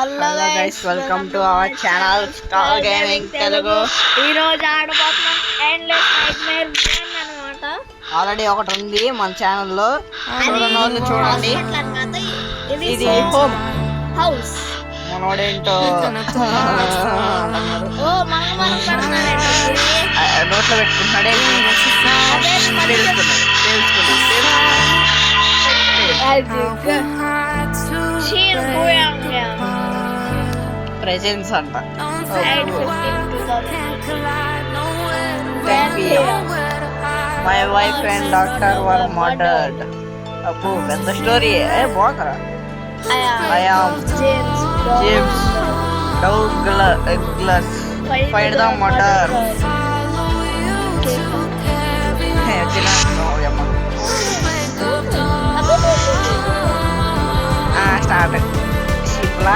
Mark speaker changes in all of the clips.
Speaker 1: Hello guys, welcome to our channel star gaming Telugu.
Speaker 2: ఈ రోజు ఆడబోతున్నాం endless nightmare 1 అన్నమాట.
Speaker 1: Already ఒకటి ఉంది మన ఛానల్లో, చూడండి. ఇది హోమ్
Speaker 2: హౌస్.
Speaker 1: మనోడేంటో నోట్లో పెట్టుకుంటున్నాడే, ప్రెజెన్స్ అంట. My wife and doctor were murdered. అప్పు పెద్ద స్టోరీ బాగుందా. I am James Douglas. Find the murder. Start. Simple.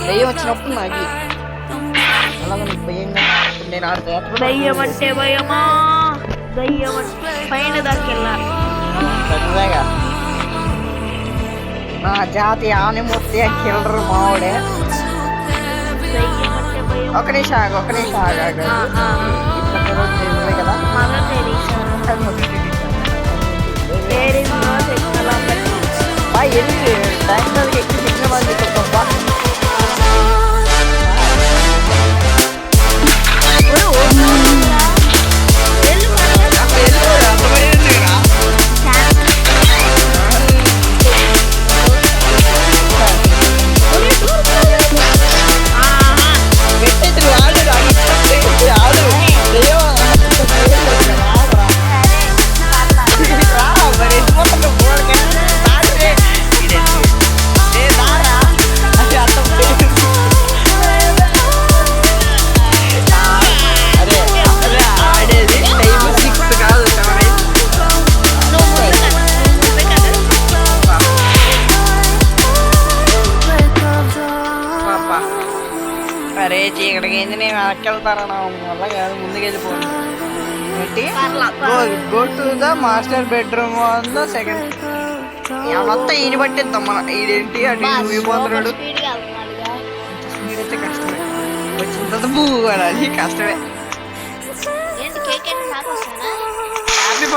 Speaker 1: దయ్యం వచ్చినప్పుడు నాకు అలాగే నీకు భయంగా నేను ఆడుతా.
Speaker 2: దయ్యం అంటే భయమా? దయ్యం అంటే పైన దాకెళ్ళాలి.
Speaker 1: నా జాతి ఆనిమూర్తి కిల్లర్ మావాడే. ఒక నిమిషం ఆగు కదా. అరే చీకటికి ఏంది, నేను వెనక్కెళ్తారా వల్ల కాదు, ముందుకు వెళ్ళిపోండి. Go to the master bedroom on the second. ఎవరొత్తా ఈయన పట్టిద్దాం మన. ఈడేంటి అటు ఊగిపోతున్నాడు. స్పీడ్ అయితే కష్టమే, వచ్చిన తర్వాత పువ్వు కూడా అది కష్టమే. హ్యాపీ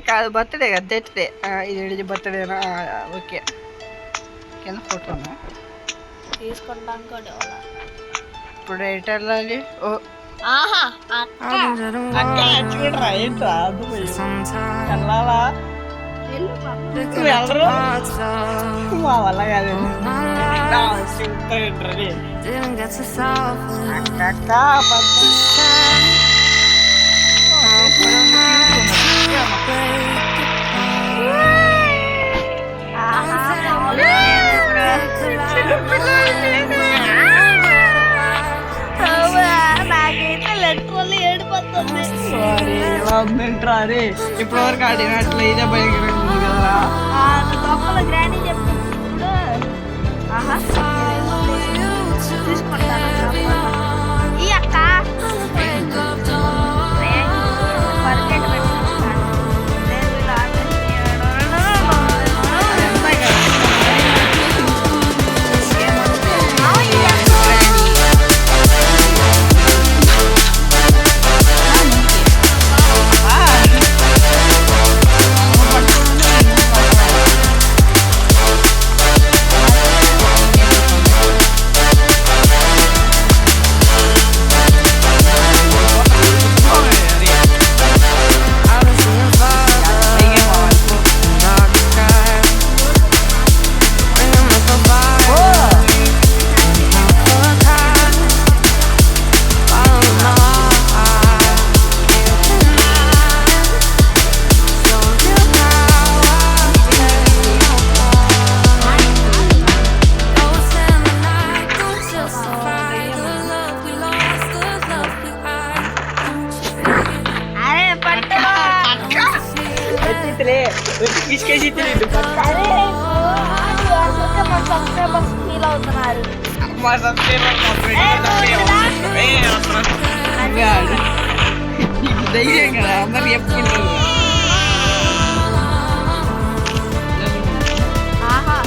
Speaker 1: కాదు బర్త్డే కదా, తెచ్చితే ఇది బర్త్డేనా? ఓకే, కింద ఫోటో
Speaker 2: తీసుకుంటాం కూడా.
Speaker 1: ఇప్పుడు ఎటు వెళ్ళాలి? చూడరా ఏంట్రా వెళ్ళాలా? వెళ్ళరు మా వల్ల కాదు. అరే ఇప్పటి వరకు ఆడినట్లు ఇదే భయంకరంగా ఉంది కదా.
Speaker 2: గ్రాండ్ చెప్తాను ఈ అక్క
Speaker 1: బిస్కెట్ ఇచ్చిండు
Speaker 2: సరే అందుకే మన సబ్స్క్రైబర్స్ ఫీల్ అవుతున్నారు.
Speaker 1: మా సబ్స్క్రైబర్ ధైర్యం కదా అందరు చెప్పుకుంటారు.
Speaker 2: ఆహా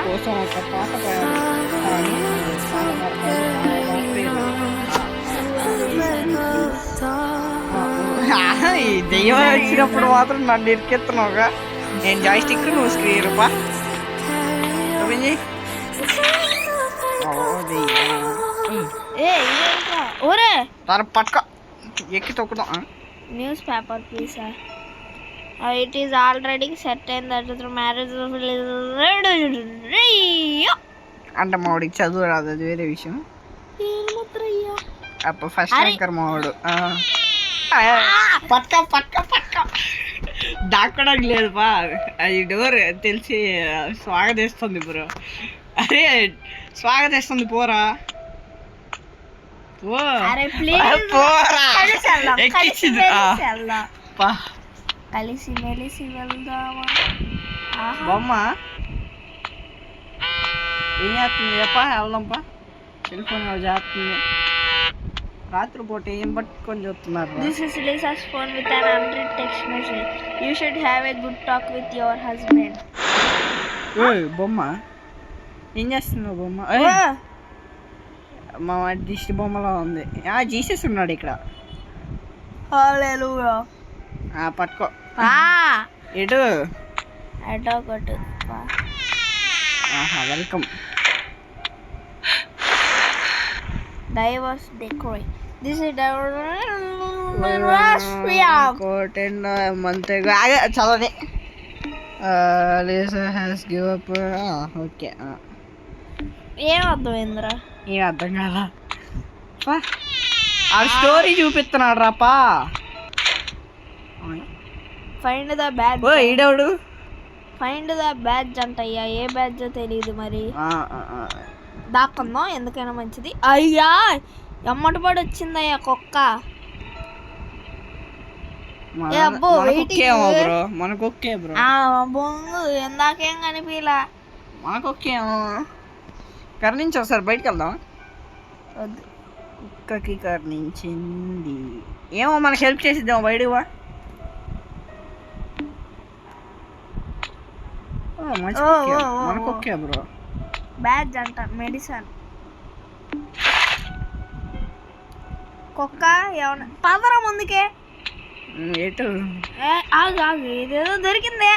Speaker 1: కోసం ఒక పాట ఈ దెయ్యం వచ్చినప్పుడు మాత్రం నన్ను ఇరికెత్తున్నావుగా. నేను జాయిస్టిక్ నువ్వు స్క్రీన్ రూపా తన పక్క ఎక్కి తొక్కుదాం.
Speaker 2: News paper please sir. It is already certain that the marriage
Speaker 1: అంటే మావాడికి చదువు రాదు, అది వేరే విషయం. అప్పుడు ఫస్ట్ ర్యాంకర్ మావాడు. పక్క పక్క పక్క దాక్కడానికి లేదు బా, అది డోర్ తెలిసి స్వాగతిస్తుంది బ్రో. అరే స్వాగతిస్తుంది పోరా పోరా ఎక్కించింది.
Speaker 2: కలిసి మెలిసి వెళ్దామా.
Speaker 1: బొమ్మ ఏం చేస్తుంది చెప్పా, వెళ్దాంపా. సెల్ ఫోన్ చేస్తుంది రాత్రిపూట ఏం పట్టుకొని చూస్తున్నారు.
Speaker 2: This is Lisa's phone with an unread text message. You should have a good talk with your husband.
Speaker 1: బొమ్మ ఏం చేస్తున్నావు బొమ్మ? మా దిష్టి బొమ్మలా ఉంది. జీసస్ ఉన్నాడు ఇక్కడ. పట్టుకో ఎటు
Speaker 2: అటొకటి.
Speaker 1: Welcome.
Speaker 2: Divers decorate. This is
Speaker 1: చదవని ఓకే.
Speaker 2: ఏం అర్థమైందిరా?
Speaker 1: ఏం అర్థం కాదా? ఆ స్టోరీ చూపిస్తున్నాడు రాపా.
Speaker 2: Find the badge.
Speaker 1: ఈడవుడు
Speaker 2: ఫైండ్ ద బ్యాడ్జ్ అంటయ్యా. ఏ బ్యాడ్జ్ తెలియదు మరి. దాక్కుందాం ఎందుకైనా మంచిది. అయ్యా ఎమ్మటి పడి వచ్చిందయ్యా కుక్క. బొంగు ఎందాకేం కనిపించలా
Speaker 1: మనకొక్కేమో. కర్ణించి ఒకసారి బయటకు వెళ్దాం.
Speaker 2: వద్దు
Speaker 1: కుక్కకి కర్ణించింది ఏమో, మనకి హెల్ప్ చేసిద్దాం. బయటకు వా. మనకొక్కే బ్రో.
Speaker 2: బ్యాడ్జ్ అంట మెడిసిన్. కుక్క ఏమన్నా పదరా ముందుకే.
Speaker 1: ఎటు
Speaker 2: ఆగు ఇదేదో దొరికిందే.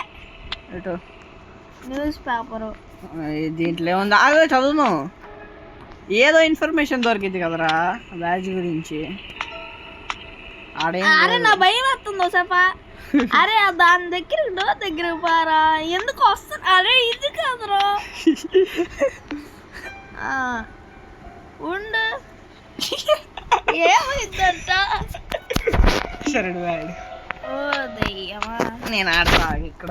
Speaker 1: ఎటు?
Speaker 2: News paper.
Speaker 1: దీంట్లో ఏముంది? చదువును. ఏదో ఇన్ఫర్మేషన్ దొరికింది కదరా బ్యాడ్జ్ గురించి.
Speaker 2: అరే నా భయం వస్తుందో సేపా. అరే దాని దగ్గర డోర్ దగ్గర పారా. ఎందుకు వస్తుంది? అరే ఇది కాదురా. ఉండు ఏమైందంట.
Speaker 1: సరే
Speaker 2: ఓ దయ్యమా
Speaker 1: నేను ఆడతా ఇక్కడ.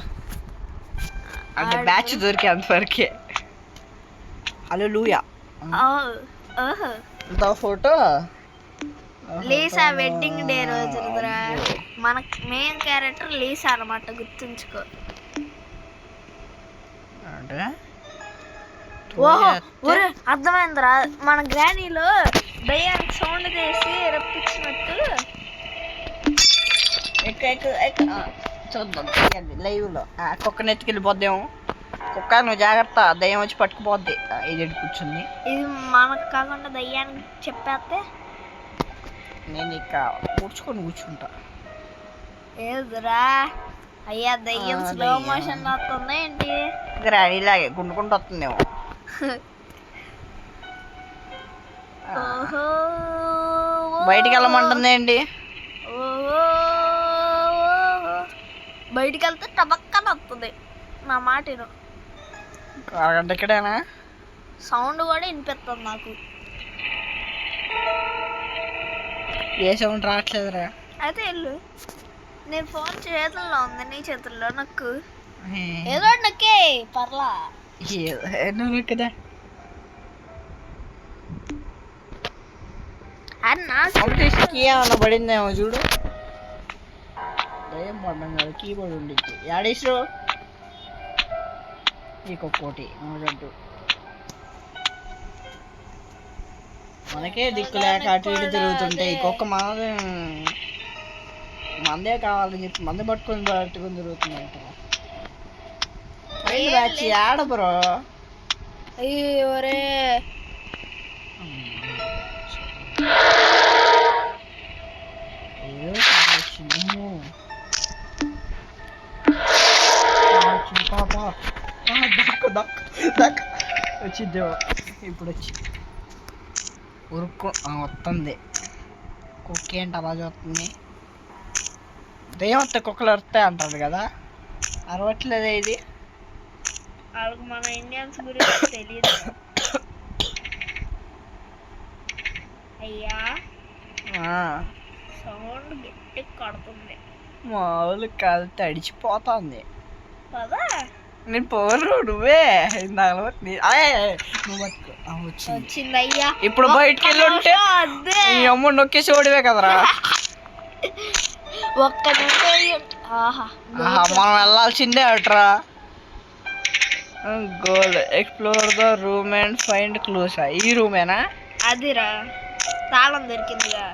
Speaker 1: అంటే బ్యాచ్ దొరికే అంతవరకే. Hallelujah. Photo
Speaker 2: Lisa wedding day రోజురా. మన మెయిన్ క్యారెక్టర్ లీసా అన్నమాట, గుర్తుంచుకో. ఓహో ఒరే అర్థమైందిరా. మన గ్రానీలో దయ్యానికి సౌండ్ చేసి రప్పించినట్టు.
Speaker 1: చూద్దాం లైవ్ లో. కుక్క నెత్తికెళ్ళిపోద్దాము. కుక్క నువ్వు జాగ్రత్త, దయ్యం వచ్చి పట్టుకుపోద్ది. ఇది కూర్చుంది.
Speaker 2: ఇది మనకు కాకుండా దయ్యానికి చెప్పేస్తే
Speaker 1: నేను ఇక కూర్చుంటా.
Speaker 2: ఏదురా అయ్యా, దయ్యం స్లో మోషన్ వస్తుందా ఏంటి?
Speaker 1: ఇలాగే గుండుకుంటూ వస్తుందేమో. బయటికి వెళ్ళమంటుంది ఏంటి?
Speaker 2: బయటికి వెళ్తే టబక్కన వస్తుంది. నా మాట
Speaker 1: అరగంట ఇక్కడేనా?
Speaker 2: సౌండ్ కూడా వినిపిస్తుంది నాకు.
Speaker 1: ఏ సౌండ్ రావట్లేదురా.
Speaker 2: అయితే వెళ్ళు. నేను ఫోన్ చేతుల్లో ఉంది, నీ చేతుల్లో నాకు ఏదో నొక్కే పర్లా.
Speaker 1: కదా ఏమన్నా పడిందేమో చూడు. దయ్యం పడ్డం కాదు, కీబోర్డ్ ఉండిద్ది. యాడేశ్వరు ఇంకొకటి మూడంటూ మనకే దిక్కు లేక అటు ఇటు తిరుగుతుంటే ఇంకొక మందే కావాలని చెప్పి మందే పట్టుకొని తిరుగుతుందంట. ఆడ బ్రో.
Speaker 2: అయ్యోరే
Speaker 1: వచ్చిద్దేమో ఇప్పుడు. వచ్చి ఉరుక్కు వస్తుంది. కుక్క ఏంటి అలా చూస్తుంది? దయ్యం వస్తే కుక్కలు అరుస్తాయి అంటారు కదా, అరవట్లేదే ఇది.
Speaker 2: వాళ్ళకి మన ఇండియన్స్ గురించి తెలియదు. అయ్యా సౌండ్ గట్టి కడుతుంది.
Speaker 1: మామూలు కాదు, తడిచిపోతుంది.
Speaker 2: పదా
Speaker 1: నేను పోరు, నువ్వే
Speaker 2: వచ్చింది. అయ్యా
Speaker 1: ఇప్పుడు బయటికి వెళ్ళి ఉంటే ఈ అమ్మ నొక్కేసి ఓడివే కదరా.
Speaker 2: ఒక్క
Speaker 1: మనం వెళ్ళాల్సిందే అట్రా. Goal explore the room and find clues. ఈ రూమేనా?
Speaker 2: అదిరా తాళం దొరికిందిగా.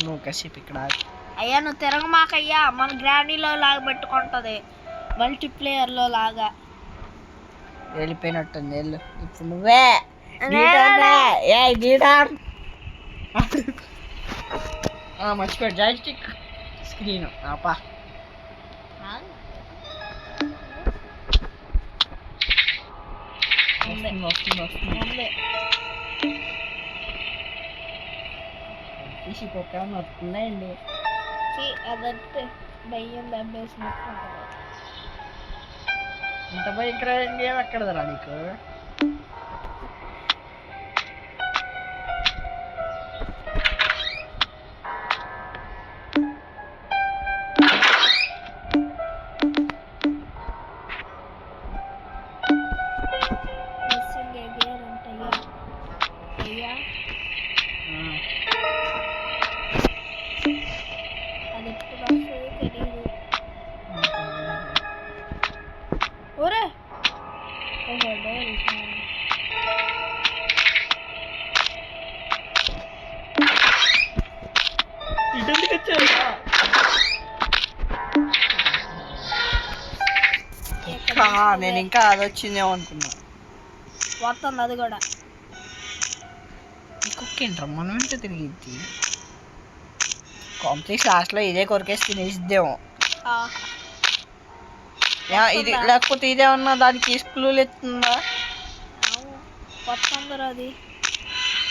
Speaker 1: నువ్వు కాసేపు ఇక్కడ.
Speaker 2: అయ్యా నువ్వు తిరగమాకయ్యా, మన గ్రాండీలో లాగా పెట్టుకుంటది, మల్టీప్లేయర్లో లాగా.
Speaker 1: వెళ్ళిపోయినట్టుంది. వెళ్ళు ఇప్పుడు నువ్వే. మర్చిపోయాడు జాయిస్టిక్ స్క్రీన్. ఆపా వస్తుందండి.
Speaker 2: అదంటే భయం దెబ్బేసినట్టు.
Speaker 1: ఇంత భయంకరంగా ఏం ఎక్కడదరా నీకు? నేను ఇంకా అది వచ్చిందేమో అనుకున్నా.
Speaker 2: వస్తుంది అది కూడా.
Speaker 1: కుక్కేంట్రా మనం ఎంత తిరిగిద్ది? కాంప్లెక్స్ లాస్ట్లో ఇదే కొరికేసి తినేసిద్దేమో. ఇది లేకపోతే ఇదేమన్నా దానికి స్క్లూలు ఎత్తుందా?
Speaker 2: వస్తుందిరా అది.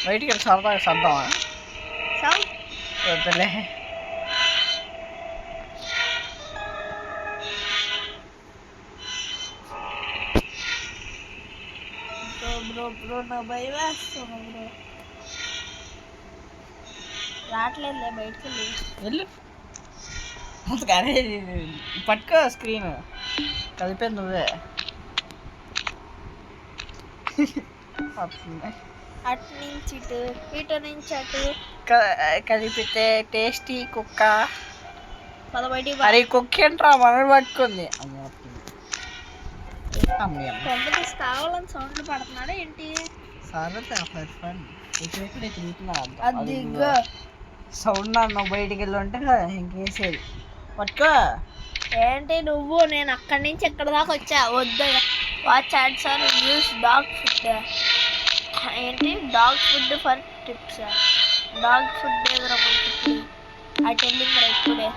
Speaker 1: బయటికి వెళ్ళి సరదాగా సర్దామా? వద్దులే.
Speaker 2: బ్రో నా భయం వేస్తున్నా బ్రో. రావట్లేదులే బయటకు
Speaker 1: వెళ్ళు. కానీ పట్టుకో స్క్రీన్. కలిపేది నువ్వే.
Speaker 2: అటు నుంచి ఇటు, ఇటు నుంచి అటు
Speaker 1: కలిపితే టేస్టీ కుక్క.
Speaker 2: మరి
Speaker 1: కుక్క ఏంట్రా మనం పట్టుకుంది.
Speaker 2: కావాలని సౌండ్లు పడుతున్నాడా ఏంటి?
Speaker 1: సౌండ్ అన్నావు బయటికి వెళ్ళి ఉంటే ఇంకేసేది. పట్టుకో.
Speaker 2: ఏంటి నువ్వు? నేను అక్కడి నుంచి ఎక్కడి దాకా వచ్చా. వద్దా watch ads or use dog food. ఏంటి dog food for tips? Dog food ఎవరో మనకి ఆ telling right today.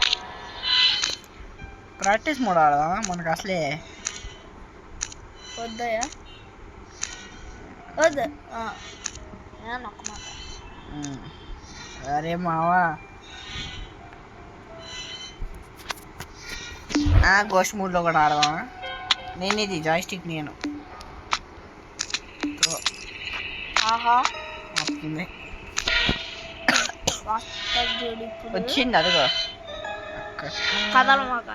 Speaker 1: Practice mode ఆడదామా? మనకు అసలే
Speaker 2: వద్దయా వద్దు ఒక మాట.
Speaker 1: అరే మావా గోస్ట్ మూడ్లో కూడా ఆడదామా? నేను ఇది జాయ్స్టిక్ నేను
Speaker 2: ఆహా
Speaker 1: వస్తుంది
Speaker 2: వచ్చింది
Speaker 1: అదిగో
Speaker 2: కదలమాక.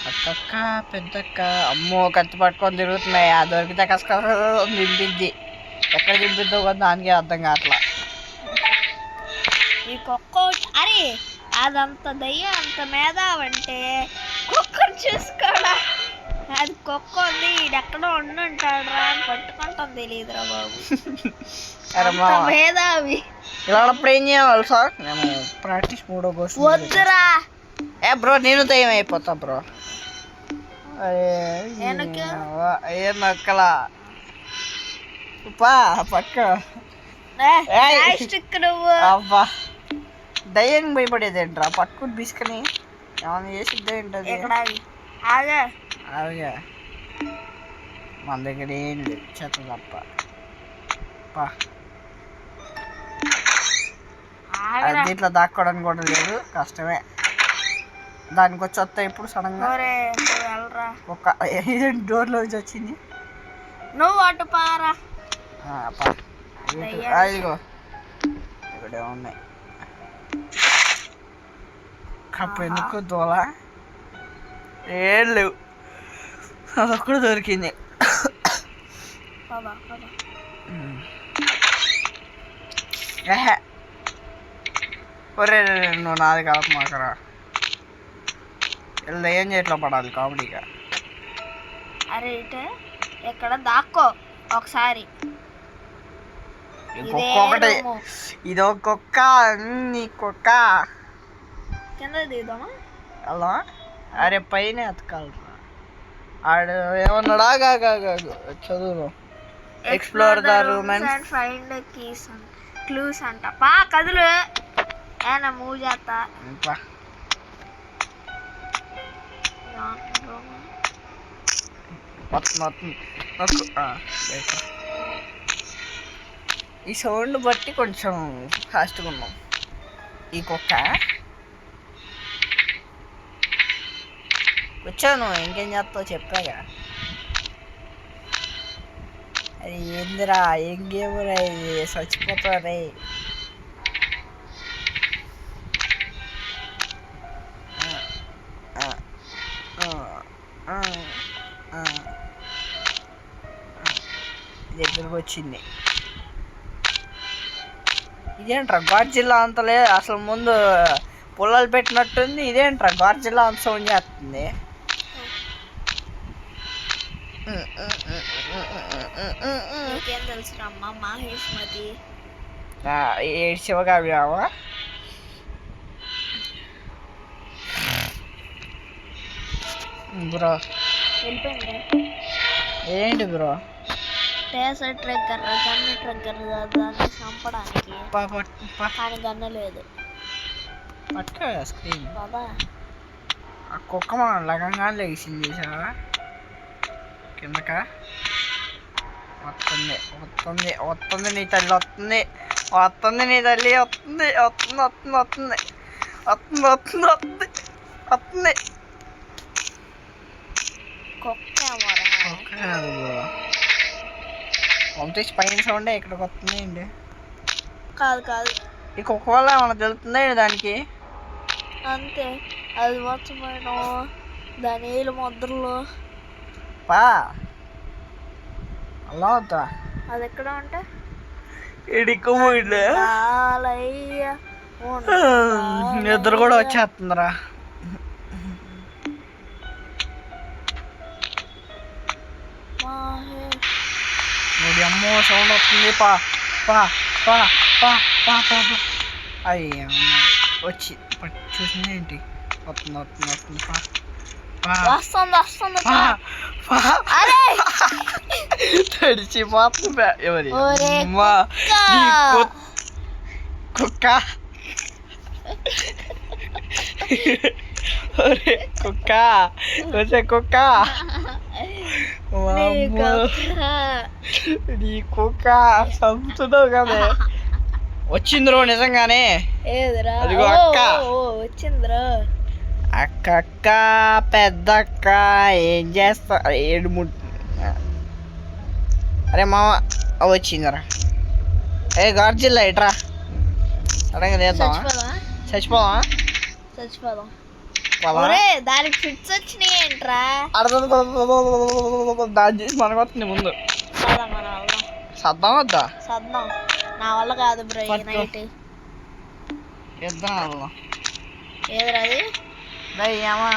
Speaker 1: అక్కక్క పెద్దక్క అమ్మో కత్తి పట్టుకొని తిరుగుతున్నాయి. ఆ దొరికితే కష్ట దింపిద్ది. ఎక్కడ దింపిద్దో కదా దానికే అర్థం కావట్లా.
Speaker 2: ఈ కుక్క అరే అదంత దయ్యం అంత మేధావంటే కుక్కను చూసుకోడా. అది కుక్క ఉంది ఈడెక్కడో ఉండుంటాడు రా అని పట్టుకుంటాం తెలియదురా బాబు. మేధావి
Speaker 1: ఇలా అప్పుడు ఏం చేయాలి సార్? నేను ప్రాక్టీస్ మూడో కోసం
Speaker 2: వద్దురా.
Speaker 1: బ్రో నేను దయ్యం అయిపోతా బ్రో. ఏ నక్కలా పక్క
Speaker 2: నువ్వు
Speaker 1: అబ్బా దయ్యం భయపడేది ఏంట్రా? పట్టుకుని బిసుకొని ఏమైనా చేసిద్దే ఏంటది?
Speaker 2: ఆగా
Speaker 1: మన దగ్గర ఏం లేదు చెత్త తప్ప. దీంట్లో దాక్కోవడానికి కూడా లేదు, కష్టమే. దానికి వచ్చి వస్తా ఇప్పుడు సడన్ గా ఒక డోర్లో వచ్చింది.
Speaker 2: నువ్వు అటు పారా.
Speaker 1: ఇదిగో ఇక్కడే ఉన్నాయి. కప్పు ఎందుకు దోల ఏం లేవు, అదొక్కడు దొరికింది. ఒరే నువ్వు నాది కాదు మాకరా. ఇలా ఏం చేయట్లో పడాలి కామెడీగా.
Speaker 2: అరే ఇటే ఎక్కడ దాక్కో ఒకసారి.
Speaker 1: ఇంకొకటి ఇది ఒక కుక్క, నీ కుక్క
Speaker 2: కింద దిగుదామా?
Speaker 1: అలా అరే పైన ఎతకాలరా. ఆడు ఏమన్నాడా చదువు explore the rooms
Speaker 2: and find keys clues అంట. పా కదులు ఏనా మూవ్ చేస్తా.
Speaker 1: ఈ సౌండ్ బట్టి కొంచెం ఫాస్ట్గా ఉన్నాం. ఈ కుక్క వచ్చాను, ఇంకేం చేస్తావు చెప్పాగా. అది ఏందిరా ఏం గేమురా ఇది? చచ్చిపోతారే. దగ్గరకు వచ్చింది. ఇదేంట్రా గాడ్జిల్లా అంతలే అసలు ముందు పుల్లలు పెట్టినట్టుంది. ఇదేంట్రా గాడ్జిల్లా అంత సౌండ్ చేస్తుంది. ఏడ్చివగా అవివా బ్రో. ఏంటి బ్రో?
Speaker 2: ట్రెక్కర్ గన్ను ట్రెక్కర్ దాన్ని చంపడానికి కానీ గన్ను లేదు.
Speaker 1: పట్టుకో స్క్రీన్. ఆ కుక్క మనం లగంగా లేచింది సార్ కిందక. వస్తుంది నీ తల్లి వస్తుంది, నీ తల్లి వస్తుంది. పంపించి పైన సౌండే ఇక్కడికి వస్తుంది అండి.
Speaker 2: కాదు
Speaker 1: ఈ కుక్క వల్ల ఏమన్నా తెలుస్తుందా దానికి?
Speaker 2: అంతే, అది మర్చిపోయినా దాని ఏళ్ళు ముద్రలు
Speaker 1: అలా అవుతా.
Speaker 2: అది ఎక్కడ ఉంటే
Speaker 1: నిద్ర కూడా వచ్చేస్తుందిరా. అమ్మో సౌండ్ వస్తుంది. అయ్యా వచ్చి చూసింది ఏంటి? వస్తుంది.
Speaker 2: వస్తుంది వస్తుంది అరే
Speaker 1: తడిచిపోతుంది ఎవరి
Speaker 2: ఒరే
Speaker 1: అమ్మా, నీ కుక్క ఒరే కుక్క వచ్చే కుక్క వామ్మో, నీ కుక్క చంపుతున్నావు కదా. వచ్చిందిరో నిజంగానే.
Speaker 2: ఏదిరా
Speaker 1: అదిగో అక్క.
Speaker 2: వచ్చిందిరా
Speaker 1: అక్క పెద్దక్క ఏం చేస్తా ఏడు అరే మామ వచ్చిందిరా. ఏ గార్జిల్లా ఇట్రా సడన్గా చేద్దామా? చచ్చిపోదామా?
Speaker 2: చచ్చిపోదాం.
Speaker 1: పోదామా?
Speaker 2: ఒరే దానికి ఫిట్స్ వచ్చినాయి ఏంట్రా?
Speaker 1: దాని చేసి మనకు వస్తుంది ముందు.
Speaker 2: పోదాం మనం వెళ్దాం.
Speaker 1: సద్దాం వద్దా?
Speaker 2: సద్దాం. నా వల్ల కాదు బ్రో ఈ
Speaker 1: పట్టుకో.
Speaker 2: నైట్.
Speaker 1: ఇద్దాం వెళ్దాం.
Speaker 2: ఏదిరా అది?
Speaker 1: దయ్యమా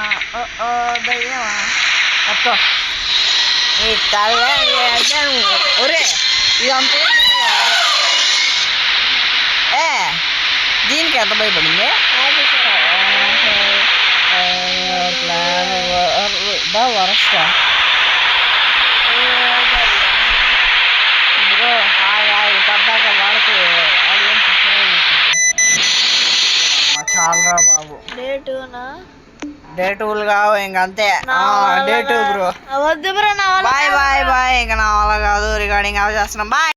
Speaker 1: దయ్యమా పట్టుకో. ఈ తల ఒరే ఇదంతా ఏ దీనికి ఎంత భయపడింది? వరస్ట్ పడ్డాక వాడుతూ ఆడియన్స్ చాలా బాబు. డే టూలు కావు ఇంకంతే. Day two bro.
Speaker 2: వద్దు బ్రో నా వల్ల
Speaker 1: బాయ్ బాయ్ బాయ్. ఇంకా నా వల్ల కాదు. రికార్డింగ్ ఆఫ్ చేస్తున్నాం. బాయ్.